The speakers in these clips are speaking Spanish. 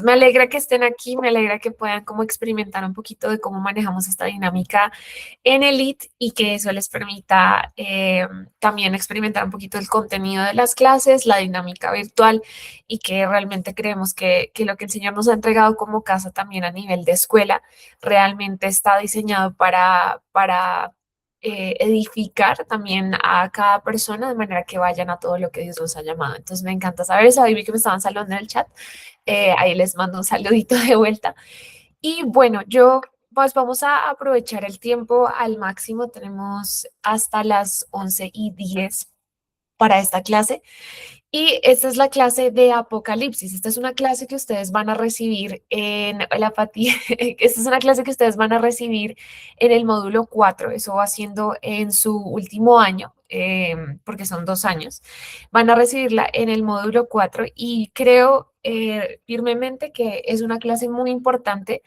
Me alegra que estén aquí, me alegra que puedan como experimentar un poquito de cómo manejamos esta dinámica en Elite y que eso les permita también experimentar un poquito el contenido de las clases, la dinámica virtual y que realmente creemos que lo que el Señor nos ha entregado como casa también a nivel de escuela realmente está diseñado para edificar también a cada persona de manera que vayan a todo lo que Dios los ha llamado. Entonces me encanta saber eso. Ahí vi que me estaban saludando en el chat. Ahí les mando un saludito de vuelta. Y bueno, yo pues vamos a aprovechar el tiempo al máximo. Tenemos hasta las 11:10 para esta clase. Y esta es la clase de Apocalipsis. Esta es una clase que ustedes van a recibir en la apatía. Esta es una clase que ustedes van a recibir en el módulo 4. Eso va siendo en su último año, porque son 2 años. Van a recibirla en el módulo 4 y creo firmemente que es una clase muy importante.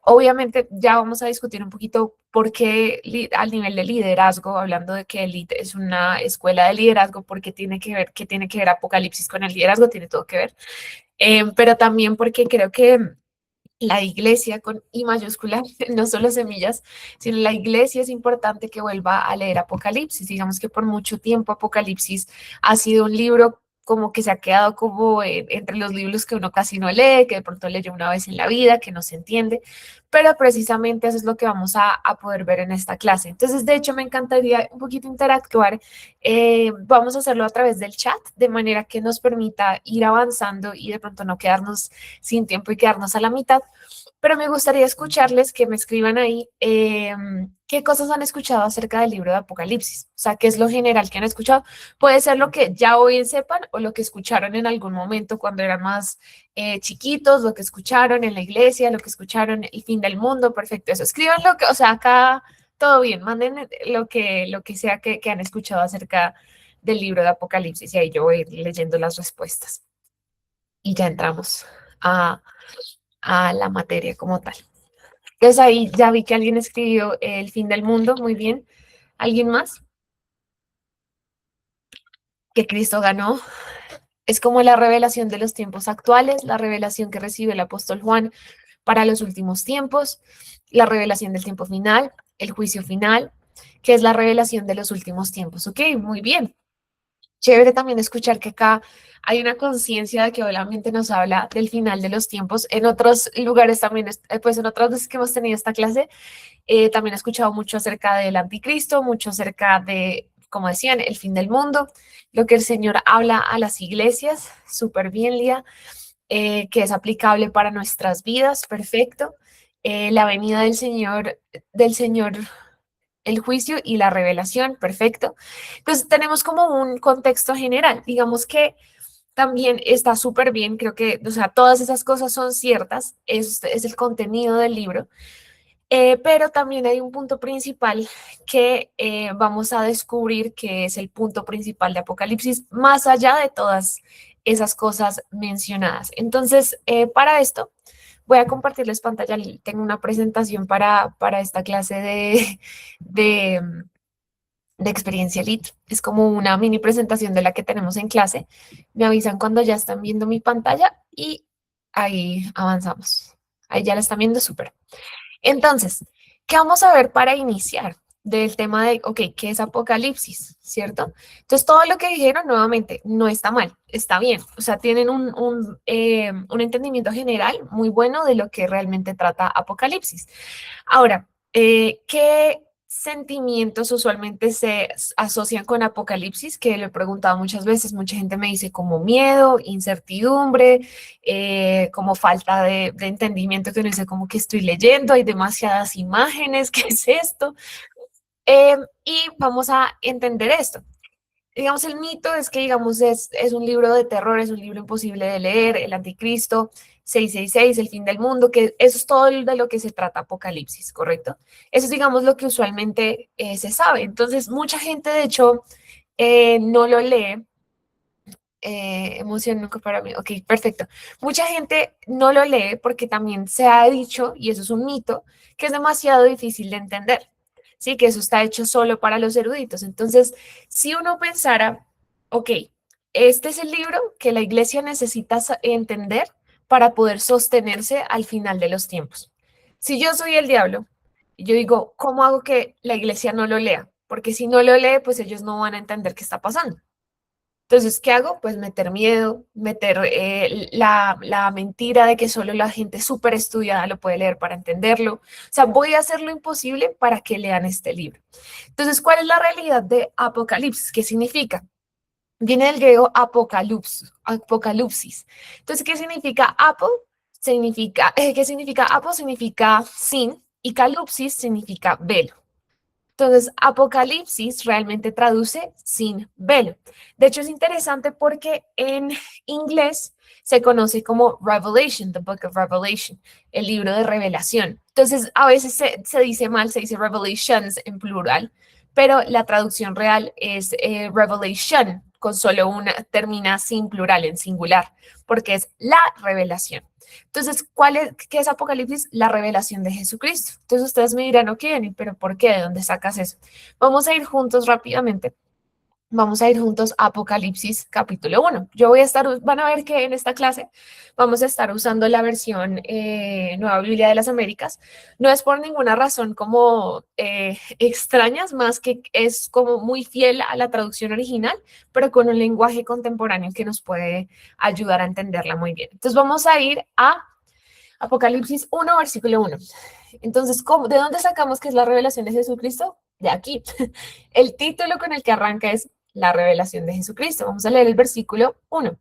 Obviamente ya vamos a discutir un poquito por qué al nivel de liderazgo, hablando de que Elite es una escuela de liderazgo, porque tiene que ver, que tiene que ver Apocalipsis con el liderazgo, tiene todo que ver. Pero también porque creo que la iglesia con I mayúscula, no solo semillas, sino la iglesia es importante que vuelva a leer Apocalipsis. Digamos que por mucho tiempo Apocalipsis ha sido un libro como que se ha quedado como entre los libros que uno casi no lee, que de pronto leyó una vez en la vida, que no se entiende, pero precisamente eso es lo que vamos a poder ver en esta clase. Entonces, de hecho, me encantaría un poquito interactuar. Vamos a hacerlo a través del chat, de manera que nos permita ir avanzando y de pronto no quedarnos sin tiempo y quedarnos a la mitad. Pero me gustaría escucharles que me escriban ahí qué cosas han escuchado acerca del libro de Apocalipsis. O sea, qué es lo general que han escuchado. Puede ser lo que ya hoy sepan o lo que escucharon en algún momento cuando eran más chiquitos, lo que escucharon en la iglesia, lo que escucharon el fin del mundo. Perfecto, eso. Escriban lo que, o sea, acá todo bien. Manden lo que sea que han escuchado acerca del libro de Apocalipsis y ahí yo voy a ir leyendo las respuestas. Y ya entramos a la materia como tal. Entonces ahí ya vi que alguien escribió El fin del mundo, muy bien. ¿Alguien más? Que Cristo ganó. Es como la revelación de los tiempos actuales, la revelación que recibe el apóstol Juan para los últimos tiempos, la revelación del tiempo final, el juicio final, que es la revelación de los últimos tiempos. Ok, muy bien. Chévere también escuchar que acá hay una conciencia de que obviamente nos habla del final de los tiempos. En otros lugares también, pues en otras veces que hemos tenido esta clase, también he escuchado mucho acerca del anticristo, mucho acerca de, como decían, el fin del mundo, lo que el Señor habla a las iglesias, súper bien, Lía, que es aplicable para nuestras vidas, perfecto. La venida del Señor, el juicio y la revelación, perfecto. Entonces tenemos como un contexto general, digamos que también está súper bien, creo que, o sea, todas esas cosas son ciertas, es el contenido del libro. Pero también hay un punto principal que vamos a descubrir que es el punto principal de Apocalipsis, más allá de todas esas cosas mencionadas. Entonces, para esto, voy a compartirles pantalla. Tengo una presentación para esta clase de, de experiencia Elite. Es como una mini presentación de la que tenemos en clase. Me avisan cuando ya están viendo mi pantalla y ahí avanzamos. Ahí ya la están viendo, súper. Entonces, ¿qué vamos a ver para iniciar del tema de, ok, qué es Apocalipsis, ¿cierto? Entonces, todo lo que dijeron nuevamente no está mal, está bien. O sea, tienen un entendimiento general muy bueno de lo que realmente trata Apocalipsis. Ahora, ¿qué sentimientos usualmente se asocian con Apocalipsis? Que lo he preguntado muchas veces, mucha gente me dice como miedo, incertidumbre, como falta de entendimiento, que no sé cómo que estoy leyendo, hay demasiadas imágenes, ¿qué es esto? Y vamos a entender esto. Digamos, el mito es que, digamos, es un libro de terror, es un libro imposible de leer, el anticristo, 666, el fin del mundo, que eso es todo de lo que se trata Apocalipsis, ¿correcto? Eso es, digamos, lo que usualmente se sabe. Entonces, mucha gente, de hecho, no lo lee. Emoción nunca para mí. Ok, perfecto. Mucha gente no lo lee porque también se ha dicho, y eso es un mito, que es demasiado difícil de entender. Sí, que eso está hecho solo para los eruditos. Entonces, si uno pensara, ok, este es el libro que la iglesia necesita entender para poder sostenerse al final de los tiempos. Si yo soy el diablo, yo digo, ¿cómo hago que la iglesia no lo lea? Porque si no lo lee, pues ellos no van a entender qué está pasando. Entonces, ¿qué hago? Pues meter miedo, meter la mentira de que solo la gente súper estudiada lo puede leer para entenderlo. O sea, voy a hacer lo imposible para que lean este libro. Entonces, ¿cuál es la realidad de Apocalipsis? ¿Qué significa? Viene del griego apocalipsis. Entonces, ¿qué significa apo? ¿Qué significa apo? Significa sin y calupsis significa velo. Entonces, Apocalipsis realmente traduce sin velo. De hecho, es interesante porque en inglés se conoce como Revelation, the Book of Revelation, el libro de revelación. Entonces, a veces se dice mal, se dice Revelations en plural, pero la traducción real es Revelation, con solo una, termina sin plural, en singular, porque es la revelación. Entonces, ¿qué es Apocalipsis? La revelación de Jesucristo. Entonces ustedes me dirán, ok, Dani, pero ¿por qué? ¿De dónde sacas eso? Vamos a ir juntos rápidamente. Vamos a ir juntos a Apocalipsis capítulo 1. Van a ver que en esta clase vamos a estar usando la versión Nueva Biblia de las Américas. No es por ninguna razón como extrañas, más que es como muy fiel a la traducción original, pero con un lenguaje contemporáneo que nos puede ayudar a entenderla muy bien. Entonces vamos a ir a Apocalipsis 1, versículo 1. Entonces, ¿de dónde sacamos que es la revelación de Jesucristo? De aquí. El título con el que arranca es la revelación de Jesucristo. Vamos a leer el versículo 1.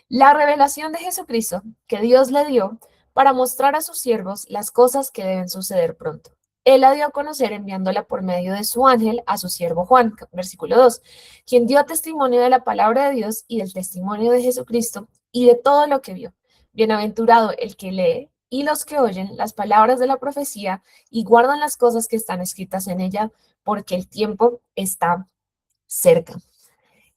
La revelación de Jesucristo que Dios le dio para mostrar a sus siervos las cosas que deben suceder pronto. Él la dio a conocer enviándola por medio de su ángel a su siervo Juan, versículo 2, quien dio testimonio de la palabra de Dios y del testimonio de Jesucristo y de todo lo que vio. Bienaventurado el que lee y los que oyen las palabras de la profecía y guardan las cosas que están escritas en ella, porque el tiempo está cerca.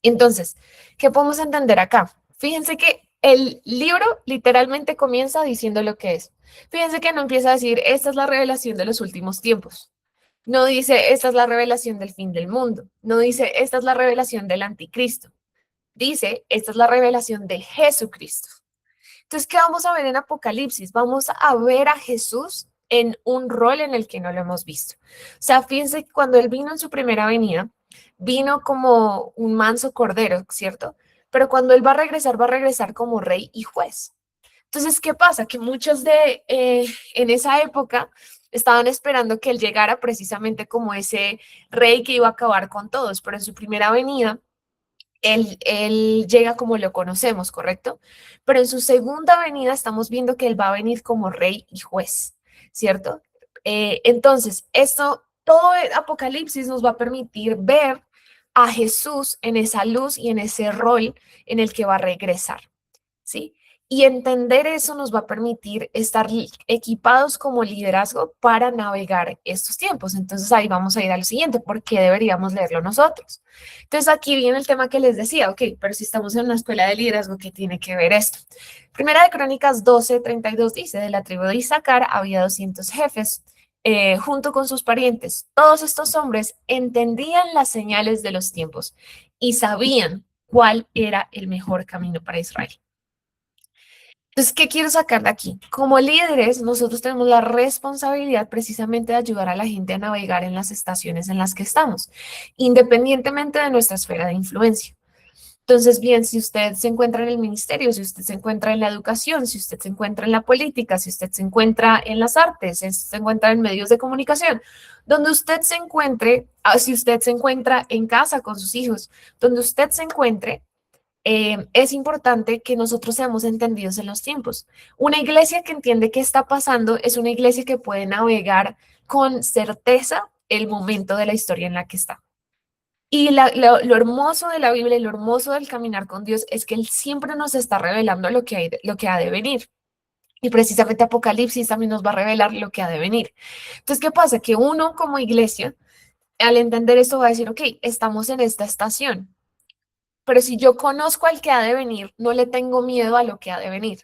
Entonces, ¿qué podemos entender acá? Fíjense que el libro literalmente comienza diciendo lo que es. Fíjense que no empieza a decir, esta es la revelación de los últimos tiempos. No dice, esta es la revelación del fin del mundo. No dice, esta es la revelación del anticristo. Dice, esta es la revelación de Jesucristo. Entonces, ¿qué vamos a ver en Apocalipsis? Vamos a ver a Jesús en un rol en el que no lo hemos visto. O sea, fíjense que cuando él vino en su primera venida, vino como un manso cordero, ¿cierto? Pero cuando él va a regresar como rey y juez. Entonces, ¿qué pasa? Que muchos en esa época estaban esperando que él llegara precisamente como ese rey que iba a acabar con todos, pero en su primera venida él llega como lo conocemos, ¿correcto? Pero en su segunda venida estamos viendo que él va a venir como rey y juez, ¿cierto? Entonces, todo el Apocalipsis nos va a permitir ver a Jesús en esa luz y en ese rol en el que va a regresar, ¿sí? Y entender eso nos va a permitir estar equipados como liderazgo para navegar estos tiempos. Entonces ahí vamos a ir al siguiente, ¿por qué deberíamos leerlo nosotros? Entonces aquí viene el tema que les decía, ok, pero si estamos en una escuela de liderazgo, ¿qué tiene que ver esto? Primera de Crónicas 12:32 dice, de la tribu de Isaacar había 200 jefes, junto con sus parientes. Todos estos hombres entendían las señales de los tiempos y sabían cuál era el mejor camino para Israel. Entonces, ¿qué quiero sacar de aquí? Como líderes, nosotros tenemos la responsabilidad precisamente de ayudar a la gente a navegar en las estaciones en las que estamos, independientemente de nuestra esfera de influencia. Entonces, bien, si usted se encuentra en el ministerio, si usted se encuentra en la educación, si usted se encuentra en la política, si usted se encuentra en las artes, si usted se encuentra en medios de comunicación, donde usted se encuentre, si usted se encuentra en casa con sus hijos, donde usted se encuentre, es importante que nosotros seamos entendidos en los tiempos. Una iglesia que entiende qué está pasando es una iglesia que puede navegar con certeza el momento de la historia en la que está. Y lo hermoso de la Biblia y lo hermoso del caminar con Dios es que Él siempre nos está revelando lo que ha de venir. Y precisamente Apocalipsis también nos va a revelar lo que ha de venir. Entonces, ¿qué pasa? Que uno como iglesia, al entender esto, va a decir, ok, estamos en esta estación. Pero si yo conozco al que ha de venir, no le tengo miedo a lo que ha de venir,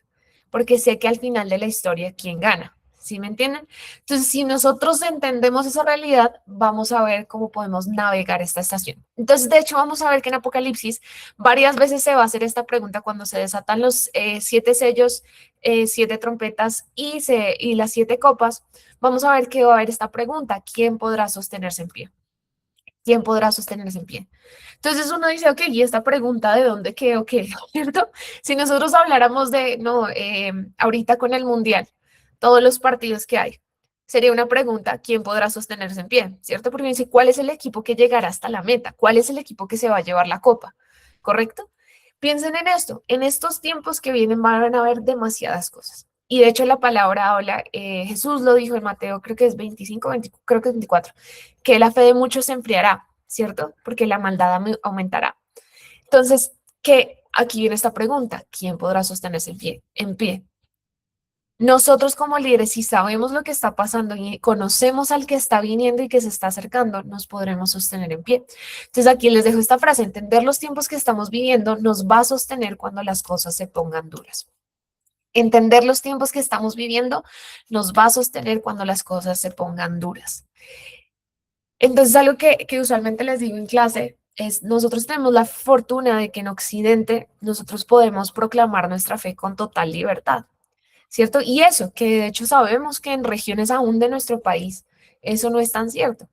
porque sé que al final de la historia, ¿quién gana? ¿Sí me entienden? Entonces, si nosotros entendemos esa realidad, vamos a ver cómo podemos navegar esta estación. Entonces, de hecho, vamos a ver que en Apocalipsis varias veces se va a hacer esta pregunta cuando se desatan los 7 sellos, 7 trompetas y las 7 copas. Vamos a ver que va a haber esta pregunta: ¿quién podrá sostenerse en pie? ¿Quién podrá sostenerse en pie? Entonces uno dice, ok, ¿y esta pregunta de dónde qué o qué? ¿Cierto? Si nosotros habláramos de, no, ahorita con el Mundial, todos los partidos que hay, sería una pregunta: ¿quién podrá sostenerse en pie? ¿Cierto? Porque dice, ¿cuál es el equipo que llegará hasta la meta? ¿Cuál es el equipo que se va a llevar la copa? ¿Correcto? Piensen en esto: en estos tiempos que vienen van a haber demasiadas cosas. Y de hecho la palabra habla, Jesús lo dijo en Mateo, creo que es 25, 20, creo que es 24, que la fe de muchos se enfriará, ¿cierto? Porque la maldad aumentará. Entonces, que aquí viene esta pregunta: ¿quién podrá sostenerse en pie? En pie. Nosotros como líderes, si sabemos lo que está pasando y conocemos al que está viniendo y que se está acercando, nos podremos sostener en pie. Entonces aquí les dejo esta frase: entender los tiempos que estamos viviendo nos va a sostener cuando las cosas se pongan duras. Entender los tiempos que estamos viviendo nos va a sostener cuando las cosas se pongan duras. Entonces, algo que usualmente les digo en clase es: nosotros tenemos la fortuna de que en Occidente nosotros podemos proclamar nuestra fe con total libertad, ¿cierto? Y eso, que de hecho sabemos que en regiones aún de nuestro país eso no es tan cierto.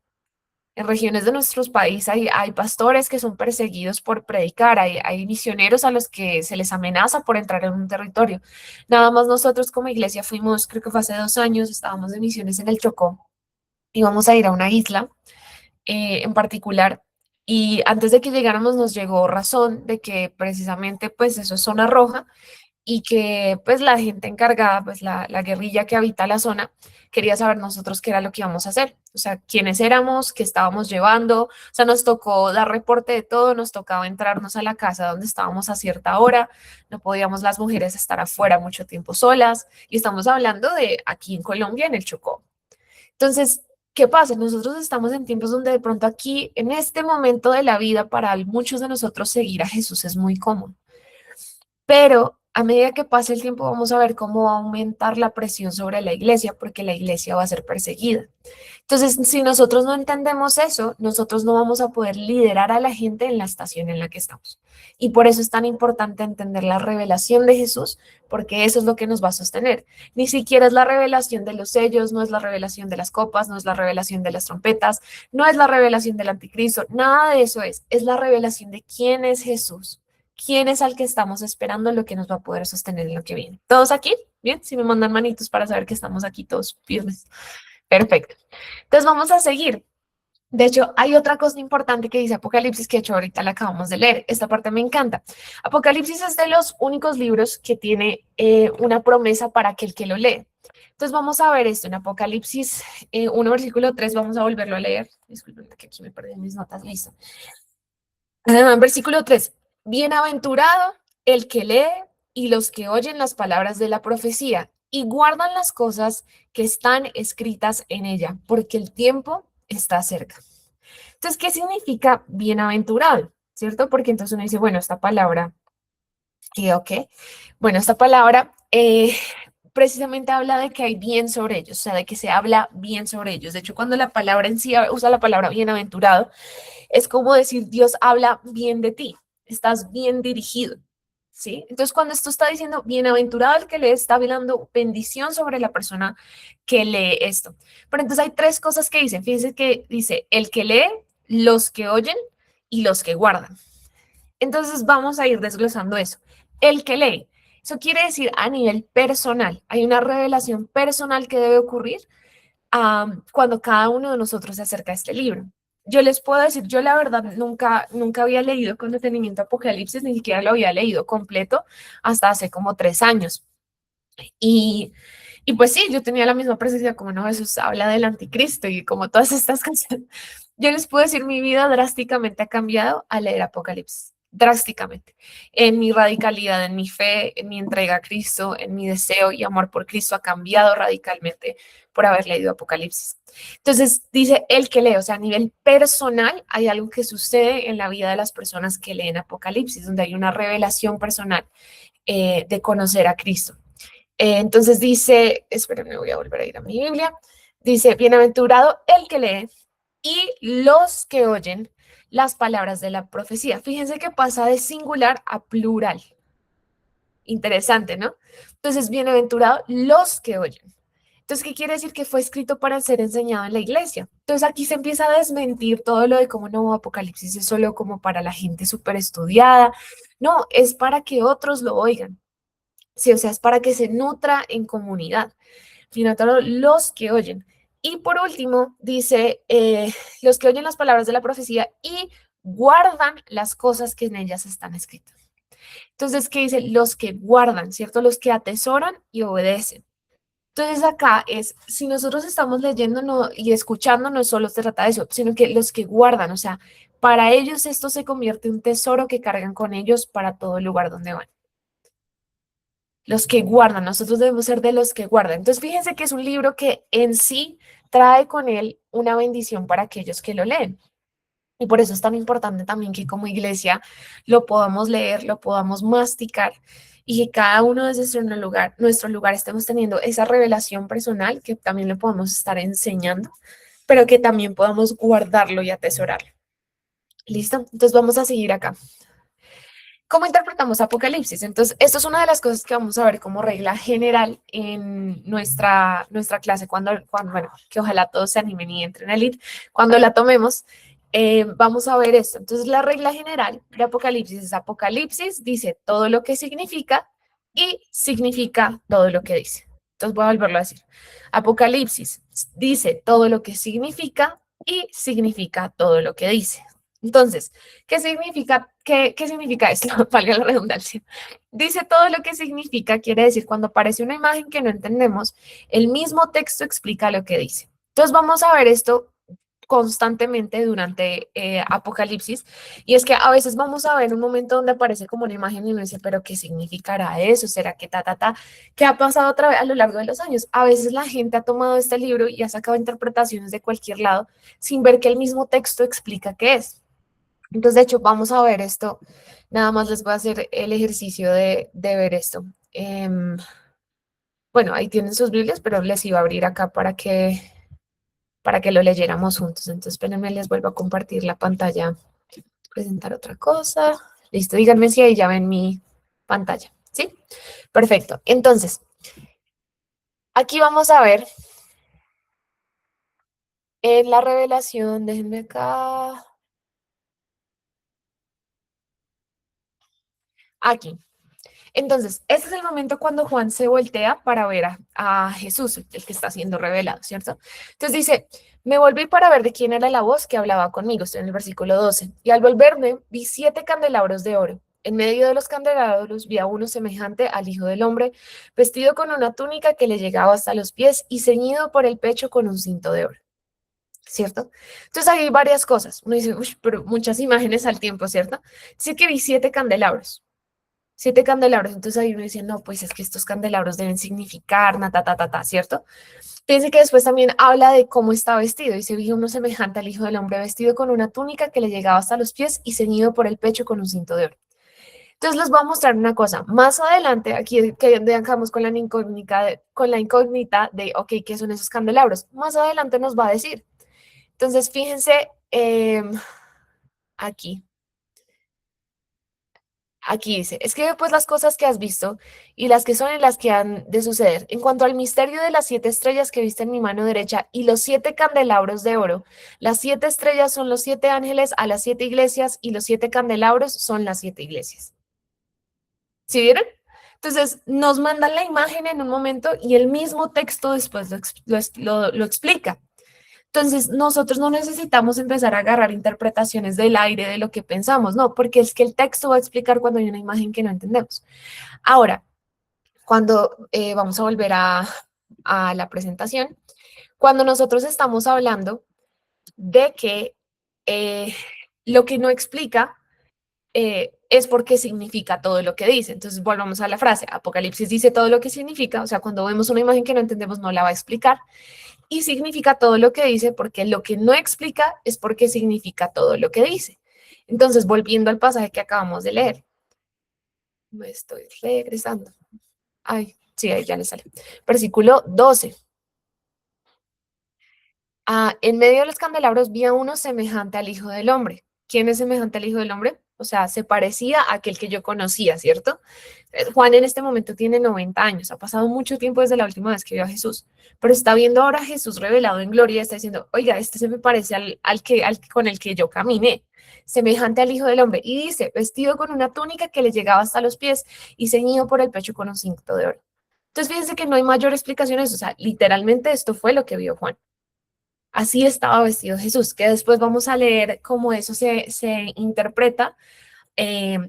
En regiones de nuestros países hay pastores que son perseguidos por predicar, hay misioneros a los que se les amenaza por entrar en un territorio. Nada más nosotros como iglesia fuimos, creo que fue hace 2 años, estábamos de misiones en el Chocó, íbamos a ir a una isla en particular. Y antes de que llegáramos nos llegó razón de que precisamente pues eso es zona roja y que pues la gente encargada, pues la guerrilla que habita la zona, quería saber nosotros qué era lo que íbamos a hacer, o sea, quiénes éramos, qué estábamos llevando. O sea, nos tocó dar reporte de todo, nos tocaba entrarnos a la casa donde estábamos a cierta hora, no podíamos las mujeres estar afuera mucho tiempo solas, y estamos hablando de aquí en Colombia, en el Chocó. Entonces, ¿qué pasa? Nosotros estamos en tiempos donde de pronto aquí, en este momento de la vida, para muchos de nosotros seguir a Jesús es muy cómodo. Pero a medida que pase el tiempo vamos a ver cómo va a aumentar la presión sobre la iglesia, porque la iglesia va a ser perseguida. Entonces, si nosotros no entendemos eso, nosotros no vamos a poder liderar a la gente en la estación en la que estamos. Y por eso es tan importante entender la revelación de Jesús, porque eso es lo que nos va a sostener. Ni siquiera es la revelación de los sellos, no es la revelación de las copas, no es la revelación de las trompetas, no es la revelación del anticristo, nada de eso es la revelación de quién es Jesús. ¿Quién es al que estamos esperando, lo que nos va a poder sostener en lo que viene? ¿Todos aquí? Bien, si me mandan manitos para saber que estamos aquí todos firmes. Perfecto. Entonces vamos a seguir. De hecho, hay otra cosa importante que dice Apocalipsis, que de hecho ahorita la acabamos de leer. Esta parte me encanta. Apocalipsis es de los únicos libros que tiene una promesa para aquel que lo lee. Entonces vamos a ver esto en Apocalipsis 1, versículo 3. Vamos a volverlo a leer. Disculpen que aquí me perdí mis notas. Listo. Versículo 3: bienaventurado el que lee y los que oyen las palabras de la profecía y guardan las cosas que están escritas en ella, porque el tiempo está cerca. Entonces, ¿qué significa bienaventurado? ¿Cierto? Porque entonces uno dice, bueno, esta palabra, ¿qué o qué? Bueno, esta palabra precisamente habla de que hay bien sobre ellos, o sea, de que se habla bien sobre ellos. De hecho, cuando la palabra en sí usa la palabra bienaventurado, es como decir: Dios habla bien de ti, estás bien dirigido, ¿sí? Entonces, cuando esto está diciendo bienaventurado el que lee, está hablando bendición sobre la persona que lee esto. Pero entonces hay 3 cosas que dicen. Fíjense que dice el que lee, los que oyen y los que guardan. Entonces, vamos a ir desglosando eso. El que lee, eso quiere decir a nivel personal. Hay una revelación personal que debe ocurrir cuando cada uno de nosotros se acerca a este libro. Yo les puedo decir, yo la verdad nunca había leído con detenimiento Apocalipsis, ni siquiera lo había leído completo hasta hace como 3 años. Y, y pues sí, yo tenía la misma presencia como: no, Jesús habla del anticristo y como todas estas cosas. Yo les puedo decir, mi vida drásticamente ha cambiado al leer Apocalipsis, drásticamente. En mi radicalidad, en mi fe, en mi entrega a Cristo, en mi deseo y amor por Cristo ha cambiado radicalmente por haber leído Apocalipsis. Entonces dice el que lee, o sea, a nivel personal hay algo que sucede en la vida de las personas que leen Apocalipsis, donde hay una revelación personal de conocer a Cristo. Entonces dice, espérenme, voy a volver a ir a mi Biblia. Dice, bienaventurado el que lee y los que oyen las palabras de la profecía. Fíjense que pasa de singular a plural. Interesante, ¿no? Entonces, bienaventurado los que oyen. Entonces, ¿qué quiere decir? Que fue escrito para ser enseñado en la iglesia. Entonces, aquí se empieza a desmentir todo lo de cómo no, Apocalipsis es solo como para la gente súper estudiada. No, es para que otros lo oigan. Sí, o sea, es para que se nutra en comunidad. Bienaventurado los que oyen. Y por último, dice, los que oyen las palabras de la profecía y guardan las cosas que en ellas están escritas. Entonces, ¿qué dice? Los que guardan, ¿cierto? Los que atesoran y obedecen. Entonces acá es, si nosotros estamos leyendo y escuchando, no solo se trata de eso, sino que los que guardan, o sea, para ellos esto se convierte en un tesoro que cargan con ellos para todo lugar donde van. Los que guardan, nosotros debemos ser de los que guardan. Entonces fíjense que es un libro que en sí trae con él una bendición para aquellos que lo leen. Y por eso es tan importante también que como iglesia lo podamos leer, lo podamos masticar y que cada uno desde nuestro lugar estemos teniendo esa revelación personal que también lo podamos estar enseñando, pero que también podamos guardarlo y atesorarlo. ¿Listo? Entonces vamos a seguir acá. ¿Cómo interpretamos Apocalipsis? Entonces, esto es una de las cosas que vamos a ver como regla general en nuestra clase, bueno, que ojalá todos se animen y entren a Elite, cuando la tomemos, vamos a ver esto. Entonces, la regla general de Apocalipsis es Apocalipsis dice todo lo que significa y significa todo lo que dice. Entonces, voy a volverlo a decir. Apocalipsis dice todo lo que significa y significa todo lo que dice. Entonces, ¿qué significa esto? Valga la redundancia. Dice todo lo que significa, quiere decir cuando aparece una imagen que no entendemos, el mismo texto explica lo que dice. Entonces vamos a ver esto constantemente durante Apocalipsis, y es que a veces vamos a ver un momento donde aparece como una imagen y uno dice, pero ¿qué significará eso? ¿Será que ta? ¿Qué ha pasado otra vez a lo largo de los años? A veces la gente ha tomado este libro y ha sacado interpretaciones de cualquier lado sin ver que el mismo texto explica qué es. Entonces, de hecho, vamos a ver esto. Nada más les voy a hacer el ejercicio de ver esto. Bueno, ahí tienen sus Biblias, pero les iba a abrir acá para que lo leyéramos juntos. Entonces, espérenme, les vuelvo a compartir la pantalla, presentar otra cosa. Listo, díganme si ahí ya ven mi pantalla. ¿Sí? Perfecto. Entonces, aquí vamos a ver en la revelación, déjenme acá. Aquí. Entonces, ese es el momento cuando Juan se voltea para ver a Jesús, el que está siendo revelado, ¿cierto? Entonces dice, me volví para ver de quién era la voz que hablaba conmigo, estoy en el versículo 12, y al volverme vi 7 candelabros de oro. En medio de los candelabros vi a uno semejante al Hijo del Hombre, vestido con una túnica que le llegaba hasta los pies y ceñido por el pecho con un cinto de oro. ¿Cierto? Entonces hay varias cosas. Uno dice, uy, pero muchas imágenes al tiempo, ¿cierto? Dice que vi 7 candelabros. 7 candelabros. Entonces ahí uno dice, no, pues es que estos candelabros deben significar, ¿cierto? Fíjense que después también habla de cómo está vestido. Dice, vi uno semejante al Hijo del Hombre vestido con una túnica que le llegaba hasta los pies y ceñido por el pecho con un cinto de oro. Entonces les voy a mostrar una cosa. Más adelante, aquí que dejamos con la incógnita de, ok, ¿qué son esos candelabros? Más adelante nos va a decir. Entonces, fíjense aquí. Aquí dice, escribe pues las cosas que has visto y las que son y las que han de suceder. En cuanto al misterio de las 7 estrellas que viste en mi mano derecha y los 7 candelabros de oro, las 7 estrellas son los 7 ángeles a las 7 iglesias y los 7 candelabros son las 7 iglesias. ¿Sí vieron? Entonces nos mandan la imagen en un momento y el mismo texto después lo explica. Entonces, nosotros no necesitamos empezar a agarrar interpretaciones del aire de lo que pensamos, no, porque es que el texto va a explicar cuando hay una imagen que no entendemos. Ahora, cuando vamos a volver a la presentación, cuando nosotros estamos hablando de que lo que no explica es porque significa todo lo que dice. Entonces, volvamos a la frase, Apocalipsis dice todo lo que significa, o sea, cuando vemos una imagen que no entendemos, no la va a explicar y significa todo lo que dice porque lo que no explica es porque significa todo lo que dice. Entonces, volviendo al pasaje que acabamos de leer, me estoy regresando. Ay, Sí, ahí ya le sale. Versículo 12. En medio de los candelabros vi a uno semejante al Hijo del Hombre. ¿Quién es semejante al Hijo del Hombre? O sea, se parecía a aquel que yo conocía, ¿cierto? Juan en este momento tiene 90 años, ha pasado mucho tiempo desde la última vez que vio a Jesús, pero está viendo ahora a Jesús revelado en gloria y está diciendo, oiga, este se me parece con el que yo caminé, semejante al Hijo del Hombre. Y dice, vestido con una túnica que le llegaba hasta los pies y ceñido por el pecho con un cinto de oro. Entonces, fíjense que no hay mayor explicación a eso, o sea, literalmente esto fue lo que vio Juan. Así estaba vestido Jesús, que después vamos a leer cómo eso se interpreta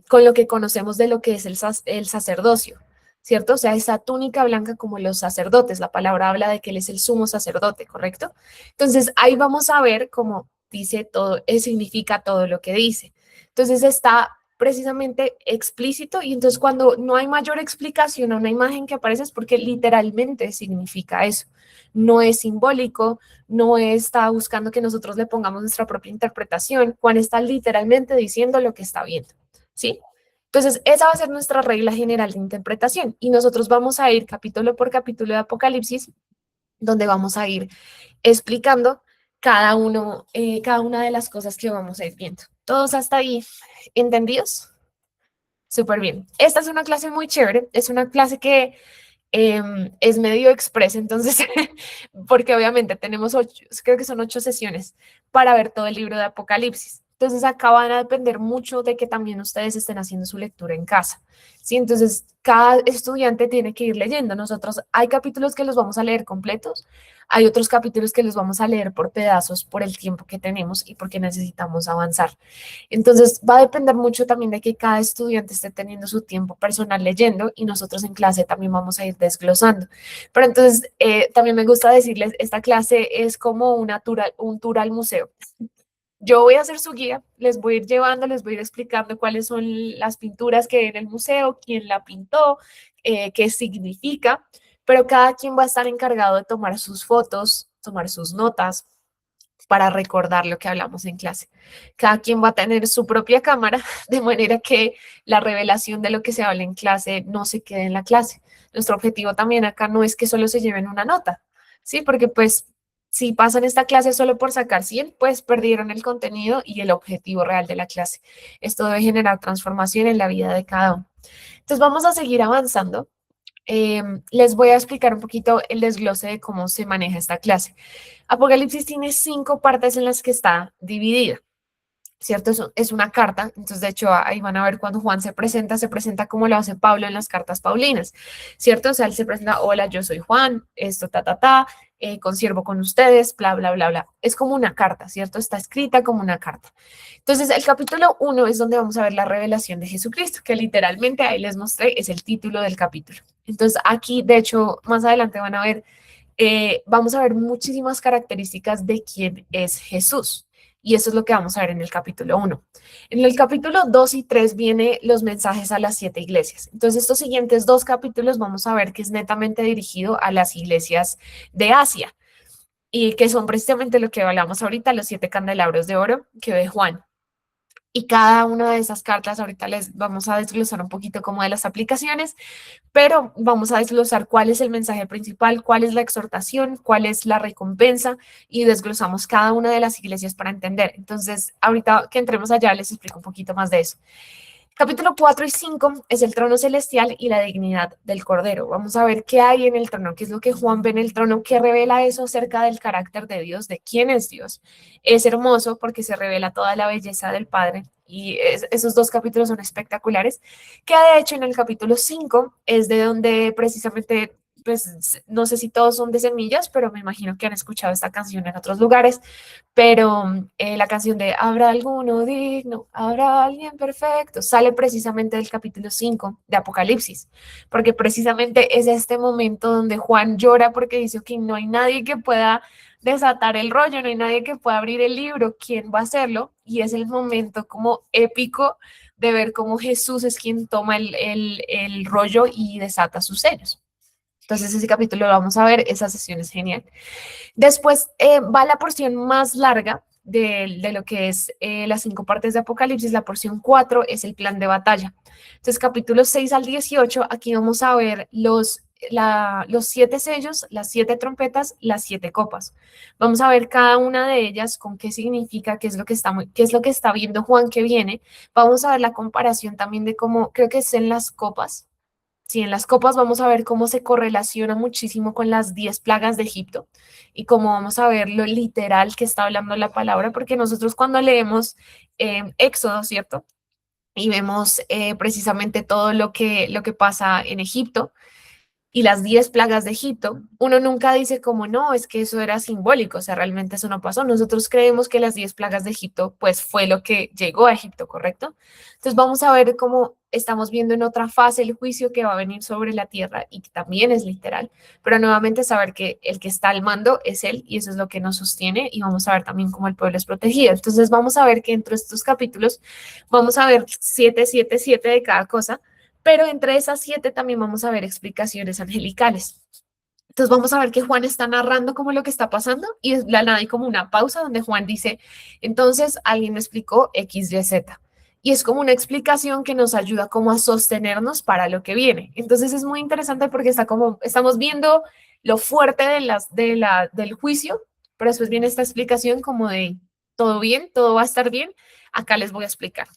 con lo que conocemos de lo que es el sacerdocio, ¿cierto? O sea, esa túnica blanca como los sacerdotes, la palabra habla de que él es el sumo sacerdote, ¿correcto? Entonces, ahí vamos a ver cómo dice todo, significa todo lo que dice. Entonces, está precisamente explícito y entonces cuando no hay mayor explicación a una imagen que aparece es porque literalmente significa eso. No es simbólico, no está buscando que nosotros le pongamos nuestra propia interpretación. Juan está literalmente diciendo lo que está viendo, ¿sí? Entonces, esa va a ser nuestra regla general de interpretación y nosotros vamos a ir capítulo por capítulo de Apocalipsis, donde vamos a ir explicando cada una de las cosas que vamos a ir viendo. ¿Todos hasta ahí entendidos? Súper bien. Esta es una clase muy chévere, es una clase que es medio express, entonces, porque obviamente tenemos 8, creo que son 8 sesiones para ver todo el libro de Apocalipsis. Entonces, acá van a depender mucho de que también ustedes estén haciendo su lectura en casa, ¿sí? Entonces, cada estudiante tiene que ir leyendo. Nosotros, hay capítulos que los vamos a leer completos, hay otros capítulos que los vamos a leer por pedazos por el tiempo que tenemos y porque necesitamos avanzar. Entonces, va a depender mucho también de que cada estudiante esté teniendo su tiempo personal leyendo y nosotros en clase también vamos a ir desglosando. Pero entonces, también me gusta decirles, esta clase es como un tour al museo. Yo voy a ser su guía, les voy a ir llevando, les voy a ir explicando cuáles son las pinturas que hay en el museo, quién la pintó, qué significa, pero cada quien va a estar encargado de tomar sus fotos, tomar sus notas, para recordar lo que hablamos en clase. Cada quien va a tener su propia cámara, de manera que la revelación de lo que se habla en clase no se quede en la clase. Nuestro objetivo también acá no es que solo se lleven una nota, ¿sí? Porque pues si pasan esta clase solo por sacar 100, pues perdieron el contenido y el objetivo real de la clase. Esto debe generar transformación en la vida de cada uno. Entonces vamos a seguir avanzando. Les voy a explicar un poquito el desglose de cómo se maneja esta clase. Apocalipsis tiene 5 partes en las que está dividida, ¿cierto? Es una carta, entonces de hecho ahí van a ver cuando Juan se presenta como lo hace Pablo en las cartas paulinas, ¿cierto? O sea, él se presenta, hola, yo soy Juan, esto, consiervo con ustedes, bla, bla, bla, bla. Es como una carta, ¿cierto? Está escrita como una carta. Entonces, el capítulo 1 es donde vamos a ver la revelación de Jesucristo, que literalmente ahí les mostré, es el título del capítulo. Entonces, aquí, de hecho, más adelante van a ver, vamos a ver muchísimas características de quién es Jesús. Y eso es lo que vamos a ver en el capítulo 1. En el capítulo 2 y 3 viene los mensajes a las 7 iglesias. Entonces, estos siguientes 2 capítulos vamos a ver que es netamente dirigido a las iglesias de Asia y que son precisamente lo que hablamos ahorita, los 7 candelabros de oro que ve Juan. Y cada una de esas cartas, ahorita les vamos a desglosar un poquito como de las aplicaciones, pero vamos a desglosar cuál es el mensaje principal, cuál es la exhortación, cuál es la recompensa y desglosamos cada una de las iglesias para entender. Entonces, ahorita que entremos allá les explico un poquito más de eso. Capítulo 4 y 5 es el trono celestial y la dignidad del Cordero. Vamos a ver qué hay en el trono, qué es lo que Juan ve en el trono, qué revela eso acerca del carácter de Dios, de quién es Dios. Es hermoso porque se revela toda la belleza del Padre y esos 2 capítulos son espectaculares, que de hecho en el capítulo 5 es de donde precisamente, pues no sé si todos son de Semillas, pero me imagino que han escuchado esta canción en otros lugares, pero la canción de ¿habrá alguno digno? ¿Habrá alguien perfecto? Sale precisamente del capítulo 5 de Apocalipsis, porque precisamente es este momento donde Juan llora porque dice que no hay nadie que pueda desatar el rollo, no hay nadie que pueda abrir el libro, ¿quién va a hacerlo? Y es el momento como épico de ver cómo Jesús es quien toma el rollo y desata sus sellos. Entonces ese capítulo lo vamos a ver, esa sesión es genial. Después va la porción más larga de lo que es las 5 partes de Apocalipsis. La porción 4 es el plan de batalla. Entonces, capítulos 6 al 18, aquí vamos a ver los 7 sellos, las 7 trompetas, las 7 copas. Vamos a ver cada una de ellas con qué significa, qué es lo que está, qué es lo que está viendo Juan que viene. Vamos a ver la comparación también de cómo, creo que es en las copas. Sí, en las copas vamos a ver cómo se correlaciona muchísimo con las 10 plagas de Egipto y cómo vamos a ver lo literal que está hablando la palabra, porque nosotros cuando leemos Éxodo, ¿cierto? Y vemos precisamente todo lo que pasa en Egipto y las 10 plagas de Egipto, uno nunca dice como no, es que eso era simbólico, o sea, realmente eso no pasó. Nosotros creemos que las 10 plagas de Egipto, pues fue lo que llegó a Egipto, ¿correcto? Entonces vamos a ver cómo estamos viendo en otra fase el juicio que va a venir sobre la tierra y que también es literal, pero nuevamente saber que el que está al mando es él y eso es lo que nos sostiene y vamos a ver también cómo el pueblo es protegido. Entonces vamos a ver que entre estos capítulos vamos a ver 7, 7, 7 de cada cosa, pero entre esas 7 también vamos a ver explicaciones angelicales. Entonces vamos a ver que Juan está narrando como lo que está pasando y es la nada hay como una pausa donde Juan dice, entonces alguien me explicó X, Y, Z. Y es como una explicación que nos ayuda como a sostenernos para lo que viene. Entonces es muy interesante porque está como, estamos viendo lo fuerte del juicio, pero después viene esta explicación como de todo bien, todo va a estar bien. Acá les voy a explicar.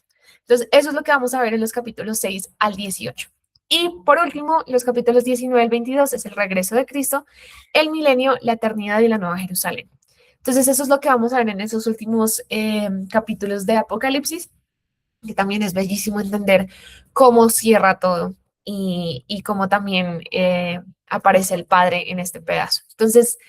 Entonces, eso es lo que vamos a ver en los capítulos 6 al 18. Y por último, los capítulos 19 al 22 es el regreso de Cristo, el milenio, la eternidad y la nueva Jerusalén. Entonces, eso es lo que vamos a ver en esos últimos capítulos de Apocalipsis, que también es bellísimo entender cómo cierra todo y cómo también aparece el Padre en este pedazo. Entonces,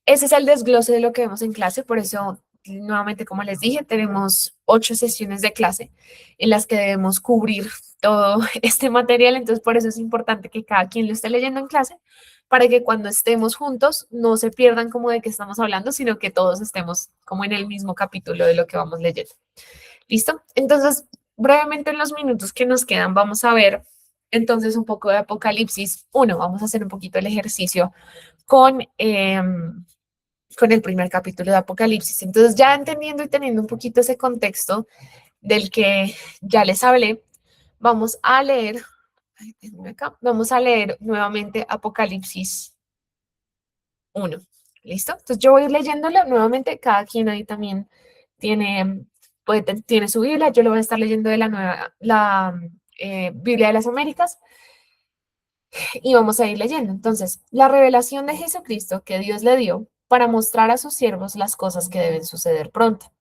ese es el desglose de lo que vemos en clase, por eso, nuevamente, como les dije, tenemos 8 sesiones de clase en las que debemos cubrir todo este material, entonces por eso es importante que cada quien lo esté leyendo en clase, para que cuando estemos juntos no se pierdan como de qué estamos hablando, sino que todos estemos como en el mismo capítulo de lo que vamos leyendo. ¿Listo? Entonces, brevemente en los minutos que nos quedan, vamos a ver entonces un poco de Apocalipsis 1. Vamos a hacer un poquito el ejercicio con el primer capítulo de Apocalipsis. Entonces, ya entendiendo y teniendo un poquito ese contexto del que ya les hablé, vamos a leer, vamos a leer nuevamente Apocalipsis 1. ¿Listo? Entonces, yo voy a ir leyéndolo nuevamente, cada quien ahí también tiene, tiene su Biblia, yo lo voy a estar leyendo de la Biblia de las Américas y vamos a ir leyendo. Entonces, la revelación de Jesucristo que Dios le dio para mostrar a sus siervos las cosas que deben suceder pronto.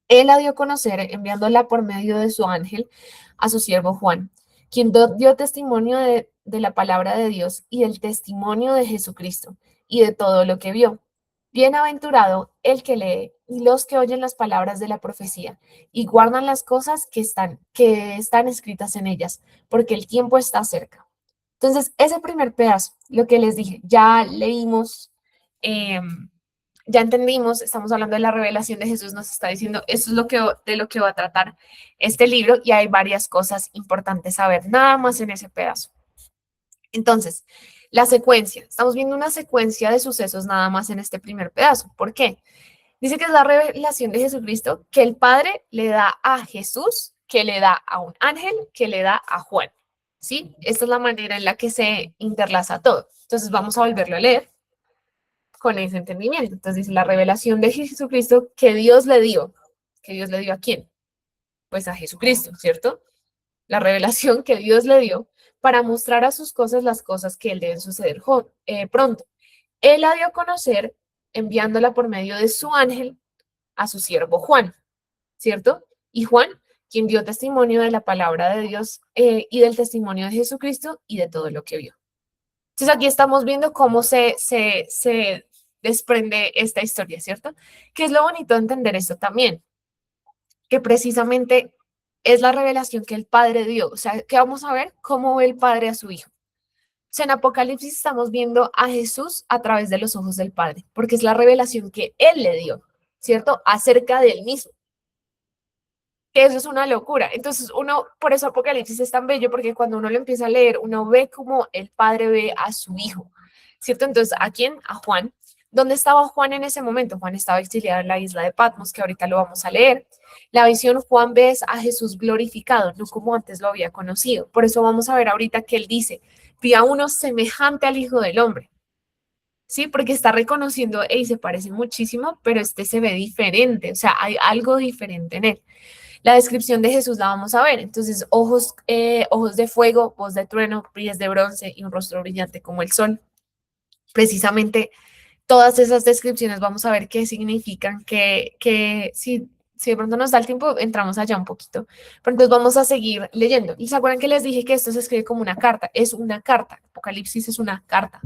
Él la dio a conocer enviándola por medio de su ángel a su siervo Juan, quien dio testimonio de la palabra de Dios y del testimonio de Jesucristo y de todo lo que vio. Bienaventurado el que lee y los que oyen las palabras de la profecía y guardan las cosas que están escritas en ellas, porque el tiempo está cerca. Entonces, ese primer pedazo, lo que les dije, ya leímos, ya entendimos, estamos hablando de la revelación de Jesús, nos está diciendo, eso es de lo que va a tratar este libro y hay varias cosas importantes a ver, nada más en ese pedazo. Entonces, la secuencia, estamos viendo una secuencia de sucesos nada más en este primer pedazo. ¿Por qué? Dice que es la revelación de Jesucristo que el Padre le da a Jesús, que le da a un ángel, que le da a Juan. ¿Sí? Esta es la manera en la que se interlaza todo. Entonces vamos a volverlo a leer con ese entendimiento. Entonces dice la revelación de Jesucristo que Dios le dio. ¿Que Dios le dio a quién? Pues a Jesucristo, ¿cierto? La revelación que Dios le dio para mostrar a sus cosas las cosas que él deben suceder pronto. Él la dio a conocer enviándola por medio de su ángel a su siervo Juan, ¿cierto? Y Juan, quien dio testimonio de la palabra de Dios y del testimonio de Jesucristo y de todo lo que vio. Entonces aquí estamos viendo cómo se desprende esta historia, ¿cierto? Que es lo bonito de entender esto también, que precisamente es la revelación que el Padre dio. O sea, que vamos a ver cómo ve el Padre a su Hijo. O sea, en Apocalipsis estamos viendo a Jesús a través de los ojos del Padre, porque es la revelación que Él le dio, ¿cierto? Acerca de Él mismo. Que eso es una locura. Entonces uno, por eso Apocalipsis es tan bello, porque cuando uno lo empieza a leer, uno ve cómo el Padre ve a su Hijo, ¿cierto? Entonces, ¿a quién? A Juan. ¿Dónde estaba Juan en ese momento? Juan estaba exiliado en la isla de Patmos, que ahorita lo vamos a leer. La visión, Juan ve a Jesús glorificado, no como antes lo había conocido. Por eso vamos a ver ahorita que él dice, vi a uno semejante al Hijo del Hombre. Sí, porque está reconociendo, y se parece muchísimo, pero este se ve diferente, o sea, hay algo diferente en él. La descripción de Jesús la vamos a ver. Entonces, ojos de fuego, voz de trueno, pies de bronce y un rostro brillante como el sol. Precisamente todas esas descripciones vamos a ver qué significan, que si de pronto nos da el tiempo, entramos allá un poquito. Pero entonces vamos a seguir leyendo. ¿Y se acuerdan que les dije que esto se escribe como una carta? Es una carta. Apocalipsis es una carta,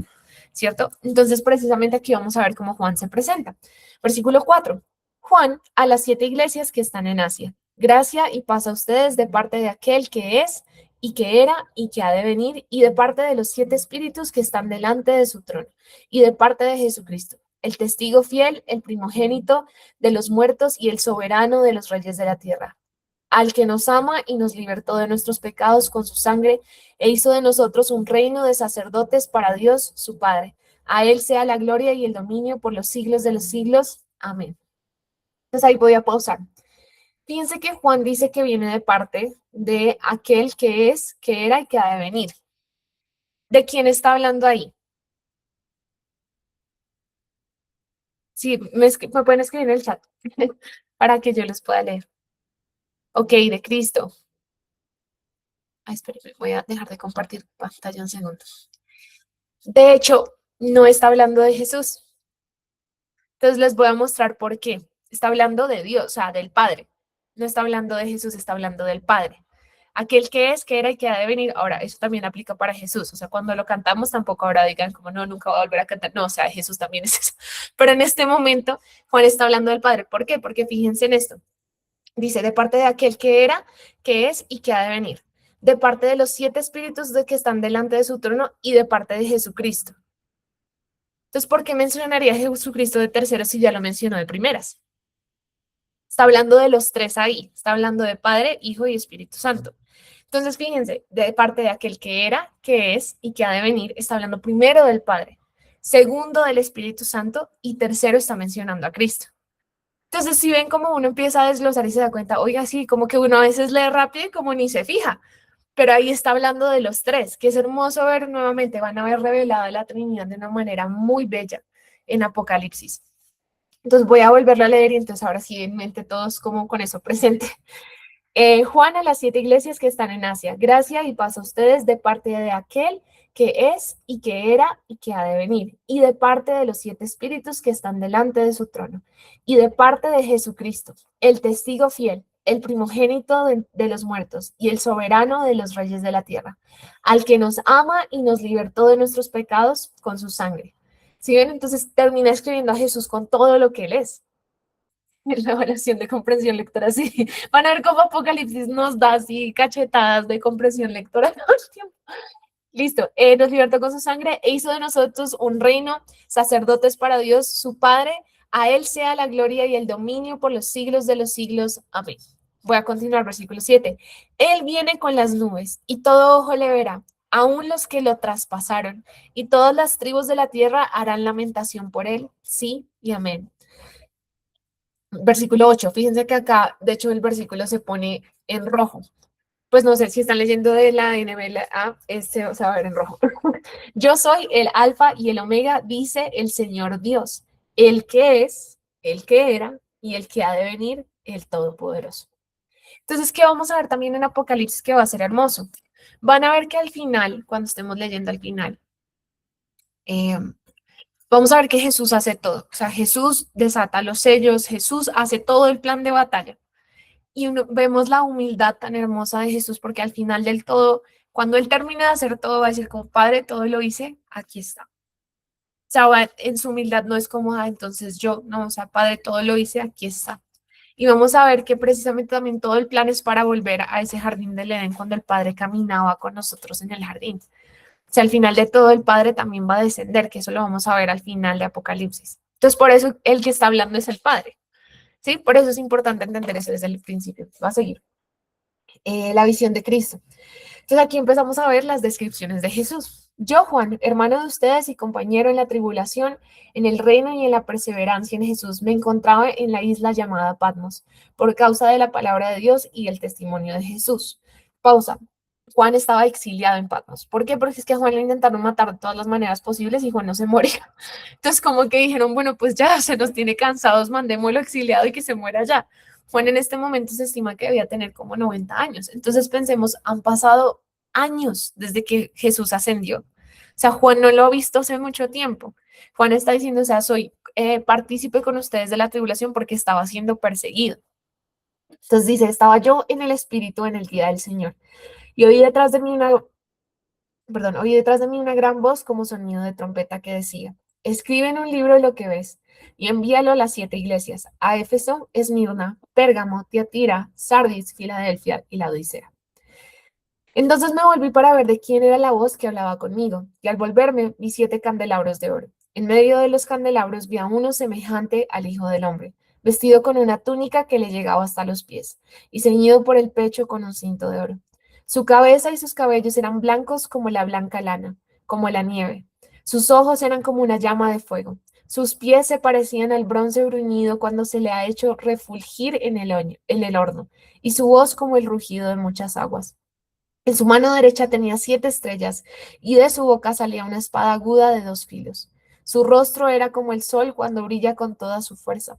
¿cierto? Entonces, precisamente aquí vamos a ver cómo Juan se presenta. Versículo 4. Juan, a las 7 iglesias que están en Asia. Gracia y paz a ustedes de parte de aquel que es y que era y que ha de venir, y de parte de los 7 espíritus que están delante de su trono, y de parte de Jesucristo, el testigo fiel, el primogénito de los muertos y el soberano de los reyes de la tierra, al que nos ama y nos libertó de nuestros pecados con su sangre e hizo de nosotros un reino de sacerdotes para Dios su Padre. A él sea la gloria y el dominio por los siglos de los siglos. Amén. Entonces ahí voy a pausar. Fíjense que Juan dice que viene de parte de aquel que es, que era y que ha de venir. ¿De quién está hablando ahí? Sí, me pueden escribir en el chat para que yo los pueda leer. Ok, de Cristo. Ay, espérenme, voy a dejar de compartir pantalla un segundo. De hecho, no está hablando de Jesús. Entonces les voy a mostrar por qué. Está hablando de Dios, o sea, del Padre. No está hablando de Jesús, está hablando del Padre. Aquel que es, que era y que ha de venir. Ahora, eso también aplica para Jesús. O sea, cuando lo cantamos, tampoco ahora digan como no, nunca va a volver a cantar. No, o sea, Jesús también es eso. Pero en este momento, Juan está hablando del Padre. ¿Por qué? Porque fíjense en esto. Dice, de parte de aquel que era, que es y que ha de venir. De parte de los 7 espíritus de que están delante de su trono y de parte de Jesucristo. Entonces, ¿por qué mencionaría a Jesucristo de tercero si ya lo mencionó de primeras? Está hablando de los tres ahí, está hablando de Padre, Hijo y Espíritu Santo. Entonces, fíjense, de parte de aquel que era, que es y que ha de venir, está hablando primero del Padre, segundo del Espíritu Santo y tercero está mencionando a Cristo. Entonces, si ven cómo uno empieza a desglosar y se da cuenta, oiga, sí, como que uno a veces lee rápido y como ni se fija, pero ahí está hablando de los tres, que es hermoso ver nuevamente, van a ver revelada la Trinidad de una manera muy bella en Apocalipsis. Entonces voy a volverlo a leer y entonces ahora sí en mente todos como con eso presente. Juan a las 7 iglesias que están en Asia, gracia y paz a ustedes de parte de aquel que es y que era y que ha de venir, y de parte de los 7 espíritus que están delante de su trono, y de parte de Jesucristo, el testigo fiel, el primogénito de los muertos y el soberano de los reyes de la tierra, al que nos ama y nos libertó de nuestros pecados con su sangre. ¿Sí ven? Entonces termina escribiendo a Jesús con todo lo que él es. La evaluación de comprensión lectora, sí. Van a ver cómo Apocalipsis nos da así cachetadas de comprensión lectora todo el tiempo. Listo, nos libertó con su sangre e hizo de nosotros un reino, sacerdotes para Dios, su Padre. A Él sea la gloria y el dominio por los siglos de los siglos. Amén. Voy a continuar, versículo 7. Él viene con las nubes y todo ojo le verá, aun los que lo traspasaron, y todas las tribus de la tierra harán lamentación por Él. Sí y amén. Versículo 8. Fíjense que acá, de hecho, el versículo se pone en rojo. Pues no sé si están leyendo de la NBLA, este se va a ver en rojo. Yo soy el alfa y el omega, dice el Señor Dios, el que es, el que era y el que ha de venir, el Todopoderoso. Entonces, ¿qué vamos a ver también en Apocalipsis que va a ser hermoso? Van a ver que al final, cuando estemos leyendo al final, eh, vamos a ver que Jesús hace todo. O sea, Jesús desata los sellos, Jesús hace todo el plan de batalla. Y vemos la humildad tan hermosa de Jesús, porque al final del todo, cuando Él termina de hacer todo, va a decir como, Padre, todo lo hice, aquí está. O sea, en su humildad no es como, entonces yo, no, o sea, Padre, todo lo hice, aquí está. Y vamos a ver que precisamente también todo el plan es para volver a ese jardín del Edén cuando el Padre caminaba con nosotros en el jardín. O sea, al final de todo el Padre también va a descender, que eso lo vamos a ver al final de Apocalipsis. Entonces, por eso el que está hablando es el Padre. ¿Sí? Por eso es importante entender eso desde el principio. Va a seguir. La visión de Cristo. Entonces aquí empezamos a ver las descripciones de Jesús. Yo, Juan, hermano de ustedes y compañero en la tribulación, en el reino y en la perseverancia en Jesús, me encontraba en la isla llamada Patmos, por causa de la palabra de Dios y el testimonio de Jesús. Pausa. Juan estaba exiliado en Patmos. ¿Por qué? Porque es que a Juan le intentaron matar de todas las maneras posibles y Juan no se moría. Entonces, como que dijeron, bueno, pues ya se nos tiene cansados, mandémoslo exiliado y que se muera ya. Juan en este momento se estima que debía tener como 90 años. Entonces, pensemos, han pasado años desde que Jesús ascendió. O sea, Juan no lo ha visto hace mucho tiempo. Juan está diciendo, o sea, soy partícipe con ustedes de la tribulación porque estaba siendo perseguido. Entonces dice, estaba yo en el Espíritu en el día del Señor. Y oí detrás de mí oí detrás de mí una gran voz como sonido de trompeta que decía, escribe en un libro lo que ves y envíalo a las 7 iglesias, a Éfeso, Esmirna, Pérgamo, Tiatira, Sardis, Filadelfia y la Odisea. Entonces me volví para ver de quién era la voz que hablaba conmigo, y al volverme vi 7 candelabros de oro. En medio de los candelabros vi a uno semejante al Hijo del Hombre, vestido con una túnica que le llegaba hasta los pies, y ceñido por el pecho con un cinto de oro. Su cabeza y sus cabellos eran blancos como la blanca lana, como la nieve. Sus ojos eran como una llama de fuego. Sus pies se parecían al bronce bruñido cuando se le ha hecho refulgir en el horno, y su voz como el rugido de muchas aguas. En su mano derecha tenía 7 estrellas y de su boca salía una espada aguda de 2 filos. Su rostro era como el sol cuando brilla con toda su fuerza.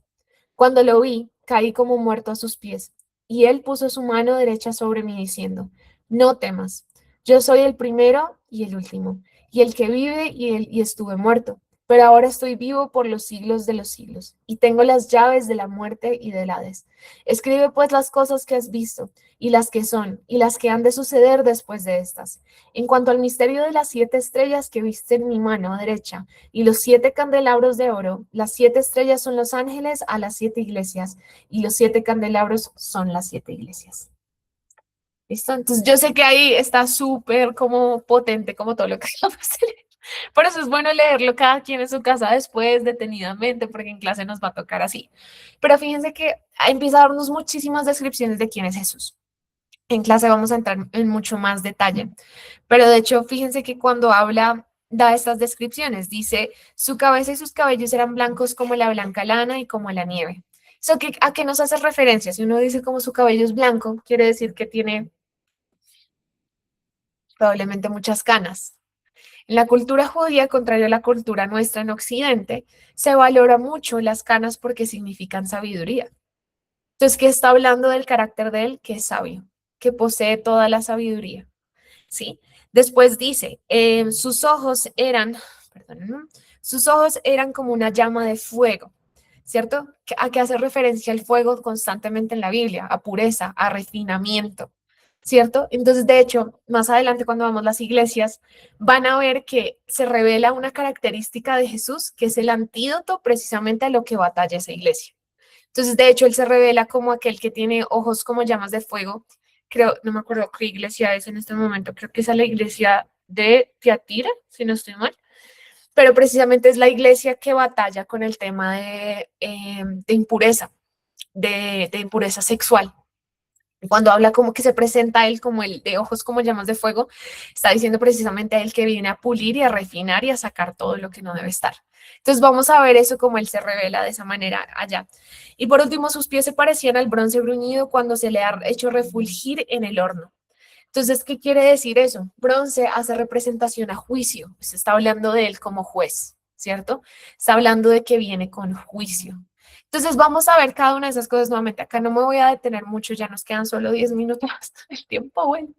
Cuando lo vi, caí como muerto a sus pies, y él puso su mano derecha sobre mí diciendo, no temas, yo soy el primero y el último, y el que vive y estuve muerto, pero ahora estoy vivo por los siglos de los siglos, y tengo las llaves de la muerte y del Hades. Escribe pues las cosas que has visto, y las que son, y las que han de suceder después de estas. En cuanto al misterio de las 7 estrellas que viste en mi mano derecha, y los 7 candelabros de oro, las 7 estrellas son los ángeles a las 7 iglesias y los 7 candelabros son las 7 iglesias. ¿Listo? Entonces yo sé que ahí está súper como potente como todo lo que acabamos de leer. Por eso es bueno leerlo cada quien en su casa después detenidamente porque en clase nos va a tocar así. Pero fíjense que empieza a darnos muchísimas descripciones de quién es Jesús. En clase vamos a entrar en mucho más detalle, pero de hecho, fíjense que cuando habla, da estas descripciones, dice, su cabeza y sus cabellos eran blancos como la blanca lana y como la nieve. ¿Eso a qué nos hace referencia? Si uno dice como su cabello es blanco, quiere decir que tiene probablemente muchas canas. En la cultura judía, contrario a la cultura nuestra en Occidente, se valora mucho las canas porque significan sabiduría. Entonces, ¿qué está hablando del carácter de él? Que es sabio, que posee toda la sabiduría. ¿Sí? Después dice, sus ojos eran como una llama de fuego, ¿cierto? ¿A qué hace referencia el fuego constantemente en la Biblia? A pureza, a refinamiento, ¿cierto? Entonces, de hecho, más adelante cuando vamos a las iglesias, van a ver que se revela una característica de Jesús que es el antídoto precisamente a lo que batalla esa iglesia. Entonces, de hecho, él se revela como aquel que tiene ojos como llamas de fuego. Creo, no me acuerdo qué iglesia es en este momento, creo que es la iglesia de Tiatira, si no estoy mal, pero precisamente es la iglesia que batalla con el tema de impureza, de impureza sexual. Cuando habla como que se presenta a él como el de ojos como llamas de fuego, está diciendo precisamente a él que viene a pulir y a refinar y a sacar todo lo que no debe estar. Entonces vamos a ver eso como él se revela de esa manera allá. Y por último, sus pies se parecían al bronce bruñido cuando se le ha hecho refulgir en el horno. Entonces, ¿qué quiere decir eso? Bronce hace representación a juicio. Se está hablando de él como juez, ¿cierto? Está hablando de que viene con juicio. Entonces, vamos a ver cada una de esas cosas nuevamente. Acá no me voy a detener mucho, ya nos quedan solo 10 minutos el tiempo, bueno.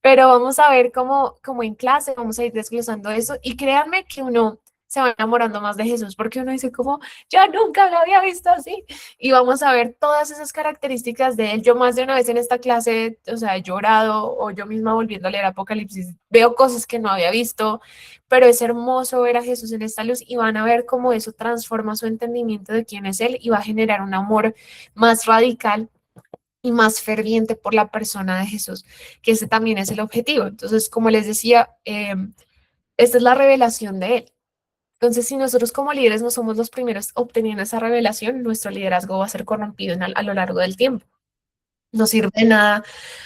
Pero vamos a ver cómo en clase vamos a ir desglosando eso y créanme que uno se va enamorando más de Jesús porque uno dice como, yo nunca lo había visto así y vamos a ver todas esas características de él. Yo más de una vez en esta clase, o sea, he llorado o yo misma volviendo a leer Apocalipsis, veo cosas que no había visto, pero es hermoso ver a Jesús en esta luz y van a ver cómo eso transforma su entendimiento de quién es él y va a generar un amor más radical y más ferviente por la persona de Jesús, que ese también es el objetivo. Entonces, como les decía, esta es la revelación de Él. Entonces, si nosotros como líderes no somos los primeros obteniendo esa revelación, nuestro liderazgo va a ser corrompido a lo largo del tiempo. No sirve de nada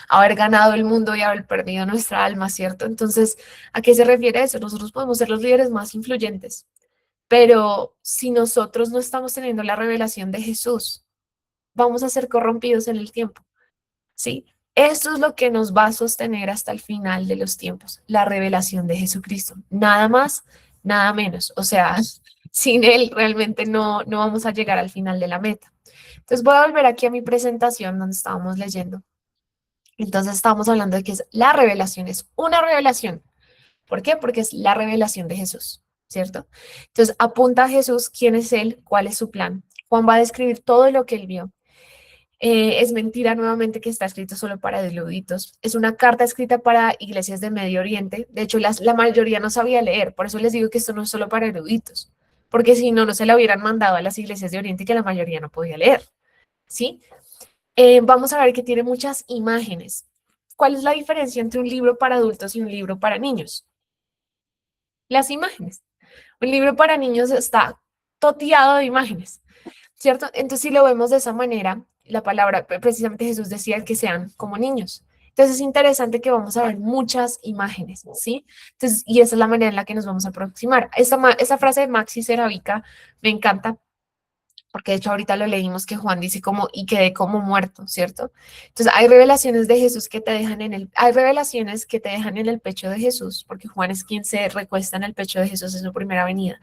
haber ganado el mundo y haber perdido nuestra alma, ¿cierto? Entonces, ¿a qué se refiere eso? Nosotros podemos ser los líderes más influyentes, pero si nosotros no estamos teniendo la revelación de Jesús, vamos a ser corrompidos en el tiempo. ¿Sí? Esto es lo que nos va a sostener hasta el final de los tiempos, la revelación de Jesucristo. Nada más, nada menos. O sea, sin Él realmente no vamos a llegar al final de la meta. Entonces voy a volver aquí a mi presentación donde estábamos leyendo. Entonces estábamos hablando de que es la revelación, es una revelación. ¿Por qué? Porque es la revelación de Jesús, ¿cierto? Entonces apunta a Jesús quién es Él, cuál es su plan. Juan va a describir todo lo que Él vio. Es mentira nuevamente que está escrito solo para eruditos. Es una carta escrita para iglesias de Medio Oriente. De hecho, la mayoría no sabía leer. Por eso les digo que esto no es solo para eruditos. Porque si no, no se la hubieran mandado a las iglesias de Oriente que la mayoría no podía leer. ¿Sí? Vamos a ver que tiene muchas imágenes. ¿Cuál es la diferencia entre un libro para adultos y un libro para niños? Las imágenes. Un libro para niños está toteado de imágenes. ¿Cierto? Entonces, si lo vemos de esa manera, la palabra, precisamente Jesús decía que sean como niños. Entonces, es interesante que vamos a ver muchas imágenes, ¿sí? Entonces, y esa es la manera en la que nos vamos a aproximar. Esa frase de Maxi Seravica me encanta, porque de hecho ahorita lo leímos que Juan dice como, y quedé como muerto, ¿cierto? Entonces, hay revelaciones de Jesús que te dejan hay revelaciones que te dejan en el pecho de Jesús, porque Juan es quien se recuesta en el pecho de Jesús en su primera venida,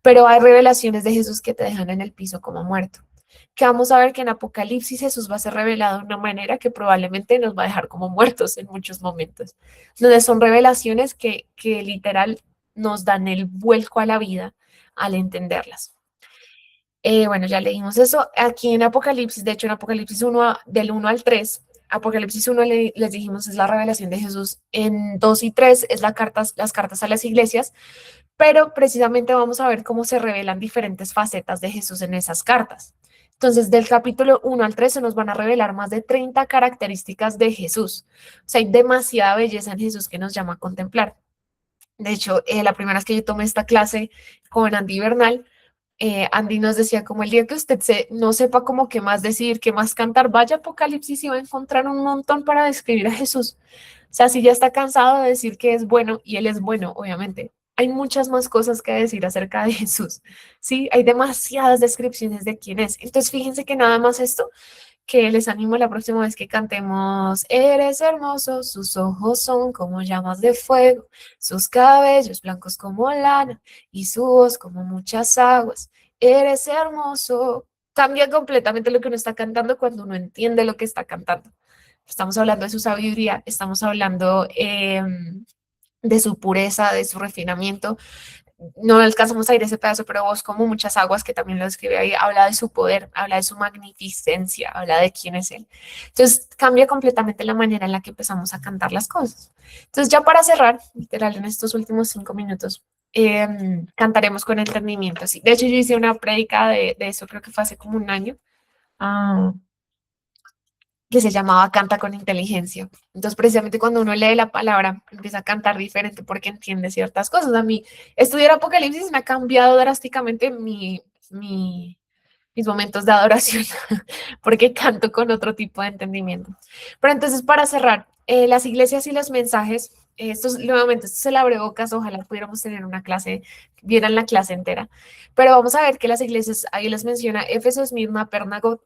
pero hay revelaciones de Jesús que te dejan en el piso como muerto. Que vamos a ver que en Apocalipsis Jesús va a ser revelado de una manera que probablemente nos va a dejar como muertos en muchos momentos, donde son revelaciones que literal nos dan el vuelco a la vida al entenderlas. Bueno, ya leímos eso. Aquí en Apocalipsis, de hecho en Apocalipsis 1, del 1 al 3, Apocalipsis 1 les dijimos es la revelación de Jesús, en 2 y 3 es las cartas a las iglesias, pero precisamente vamos a ver cómo se revelan diferentes facetas de Jesús en esas cartas. Entonces, del capítulo 1 al 3 se nos van a revelar más de 30 características de Jesús. O sea, hay demasiada belleza en Jesús que nos llama a contemplar. De hecho, la primera vez que yo tomé esta clase con Andy Bernal, Andy nos decía como el día que usted no sepa cómo qué más decir, qué más cantar, vaya a Apocalipsis y va a encontrar un montón para describir a Jesús. O sea, si ya está cansado de decir que es bueno, y él es bueno, obviamente, hay muchas más cosas que decir acerca de Jesús, ¿sí? Hay demasiadas descripciones de quién es. Entonces, fíjense que nada más esto, que les animo la próxima vez que cantemos, eres hermoso, sus ojos son como llamas de fuego, sus cabellos blancos como lana y su voz como muchas aguas, eres hermoso. Cambia completamente lo que uno está cantando cuando uno entiende lo que está cantando. Estamos hablando de su sabiduría, estamos hablando de su pureza, de su refinamiento. No alcanzamos a ir a ese pedazo, pero vos como muchas aguas, que también lo describe ahí, habla de su poder, habla de su magnificencia, habla de quién es él. Entonces cambia completamente la manera en la que empezamos a cantar las cosas. Entonces ya para cerrar, literal, en estos últimos 5 minutos, cantaremos con entendimiento. Sí. De hecho, yo hice una prédica de eso, creo que fue hace como un año. Ah, que se llamaba Canta con inteligencia. Entonces, precisamente cuando uno lee la palabra, empieza a cantar diferente porque entiende ciertas cosas. A mí, estudiar Apocalipsis me ha cambiado drásticamente mis momentos de adoración, porque canto con otro tipo de entendimiento. Pero entonces, para cerrar, las iglesias y los mensajes, nuevamente, esto es el abrebocas, ojalá pudiéramos tener una clase, vieran la clase entera, pero vamos a ver que las iglesias, ahí les menciona Éfeso, Esmirna, Pérgamo,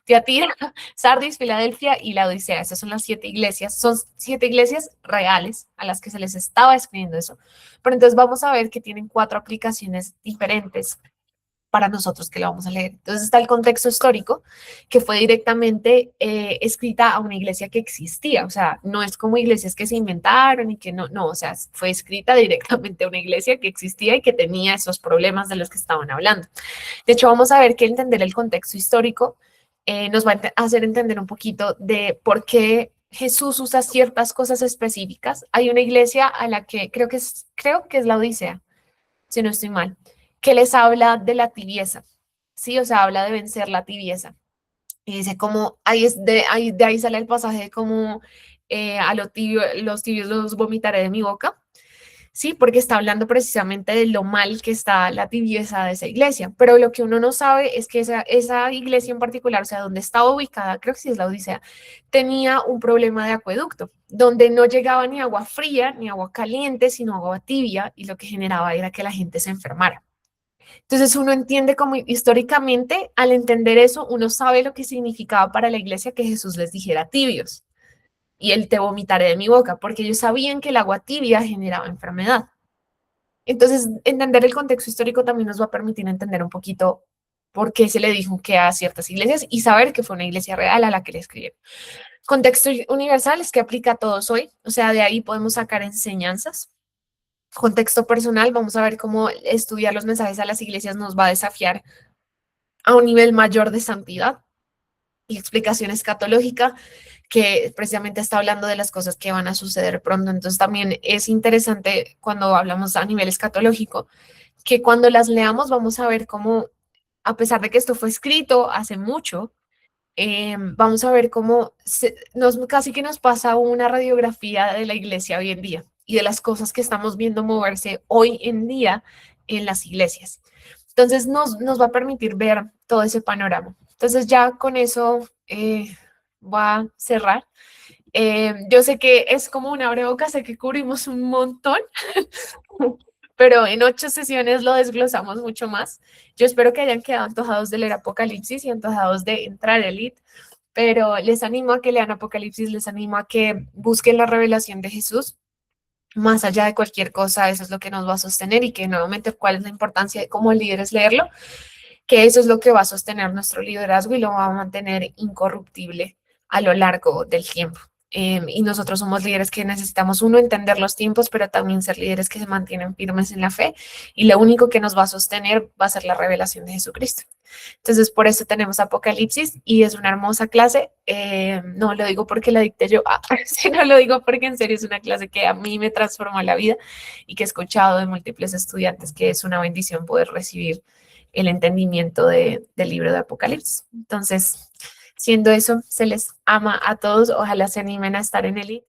Tiatira, Sardis, Filadelfia y la Odisea. Estas son las 7 iglesias, son 7 iglesias reales a las que se les estaba escribiendo eso. Pero entonces vamos a ver que tienen 4 aplicaciones diferentes para nosotros que lo vamos a leer. Entonces está el contexto histórico, que fue directamente escrita a una iglesia que existía, o sea, no es como iglesias que se inventaron y que no, o sea, fue escrita directamente a una iglesia que existía y que tenía esos problemas de los que estaban hablando. De hecho, vamos a ver que entender el contexto histórico nos va a hacer entender un poquito de por qué Jesús usa ciertas cosas específicas. Hay una iglesia a la que creo que es la Odisea, si no estoy mal, que les habla de la tibieza, ¿sí? O sea, habla de vencer la tibieza. Y dice como, de ahí sale el pasaje de como a los tibios los vomitaré de mi boca, ¿sí? Porque está hablando precisamente de lo mal que está la tibieza de esa iglesia. Pero lo que uno no sabe es que esa iglesia en particular, o sea, donde estaba ubicada, creo que sí es la Odisea, tenía un problema de acueducto, donde no llegaba ni agua fría ni agua caliente, sino agua tibia, y lo que generaba era que la gente se enfermara. Entonces uno entiende como históricamente, al entender eso, uno sabe lo que significaba para la iglesia que Jesús les dijera tibios y el te vomitaré de mi boca, porque ellos sabían que el agua tibia generaba enfermedad. Entonces, entender el contexto histórico también nos va a permitir entender un poquito por qué se le dijo que a ciertas iglesias y saber que fue una iglesia real a la que le escribieron. Contexto universal es que aplica a todos hoy, o sea, de ahí podemos sacar enseñanzas. Contexto personal, vamos a ver cómo estudiar los mensajes a las iglesias nos va a desafiar a un nivel mayor de santidad. Y explicación escatológica, que precisamente está hablando de las cosas que van a suceder pronto. Entonces también es interesante cuando hablamos a nivel escatológico, que cuando las leamos vamos a ver cómo, a pesar de que esto fue escrito hace mucho, vamos a ver cómo casi que nos pasa una radiografía de la iglesia hoy en día y de las cosas que estamos viendo moverse hoy en día en las iglesias. Entonces nos va a permitir ver todo ese panorama. Entonces ya con eso voy a cerrar. Yo sé que es como una abrebocas, sé que cubrimos un montón, pero en 8 sesiones lo desglosamos mucho más. Yo espero que hayan quedado antojados de leer Apocalipsis y antojados de entrar a Elite, pero les animo a que lean Apocalipsis, les animo a que busquen la revelación de Jesús. Más allá de cualquier cosa, eso es lo que nos va a sostener y que nuevamente cuál es la importancia de como líderes leerlo, que eso es lo que va a sostener nuestro liderazgo y lo va a mantener incorruptible a lo largo del tiempo. Y nosotros somos líderes que necesitamos, uno, entender los tiempos, pero también ser líderes que se mantienen firmes en la fe. Y lo único que nos va a sostener va a ser la revelación de Jesucristo. Entonces, por eso tenemos Apocalipsis y es una hermosa clase. No lo digo porque la dicté yo, sino lo digo porque en serio es una clase que a mí me transformó la vida y que he escuchado de múltiples estudiantes que es una bendición poder recibir el entendimiento del libro de Apocalipsis. Entonces, siendo eso, se les ama a todos. Ojalá se animen a estar en el